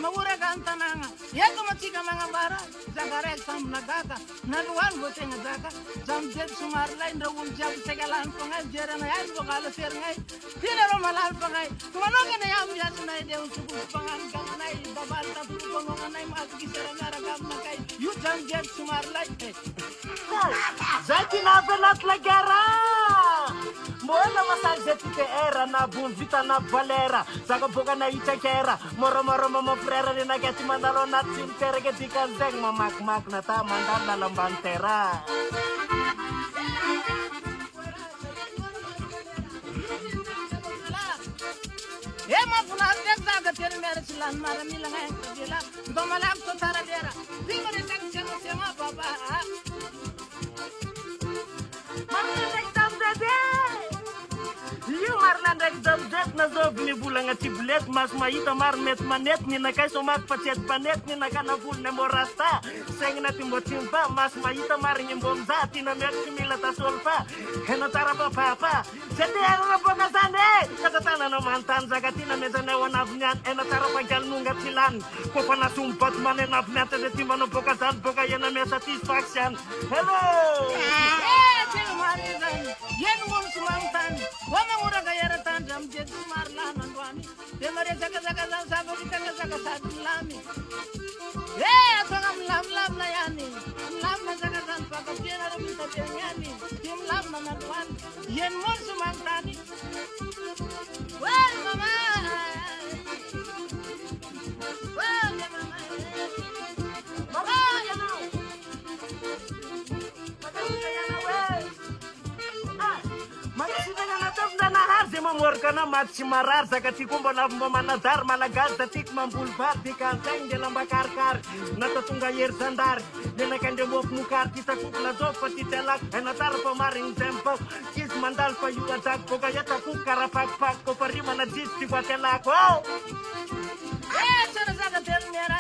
magura gantananga yego matika mga bara zagarek sam nagaka nanuan botenga zaka jam jet sumar lain rawul jam segalan pangai jerana yan bokala ngai tinaro malal pangai manoga na yam ya sunai de usubu pangan kanai babal tapu panganai mas kisaranga ragam nakai yu jam jet sumar lain zaki na penat lagara Moela masal ke era na bun vita na valera Saka boga na itakera Moro mama frera ni nagati mandalo na tintere ke tikan zeng mamak na ta mandal dalam bantera Ema punar dek zaga tel mere silan mara milanga kabila domalak to tara dera tingo de tak jeno sema baba Marlan rek zet na zob ni bulanga tiblet mas maita marmet manet ni nakai somak pacet panet ni nakana bul ne morasta seng na timbo timpa mas maita mar nyimbom zati na met kimila ta solpa hena tarapa papa sete ara boka sande kata tana no mantan zagatina mezane wana vnyan ena tarapa gal nunga tilan ko pana sumpat mane na vnata de timano boka san boka yena me satisfaction hello ting marizan yen mon sumantan wama ura gayara tanjam jet marla nandwani te mare zaga sago kitanga zaga sadlami atongam lam na yani lam na zaga san paka tiena rabita tenyani tim lam na nandwani yen mon sumantani well mama well ya mama ya no Mamorkana matsi marar zakati kumbo na manadar malagas datik mambulbar di kanteng de lambakar natatunga yer sandar dena kande mok mukar kita kukla zopa titelak enatar pamaring tempo kis mandal pa yu atak boga yata kukara pak ko parima na jisti kwatelak chara zaga tel mera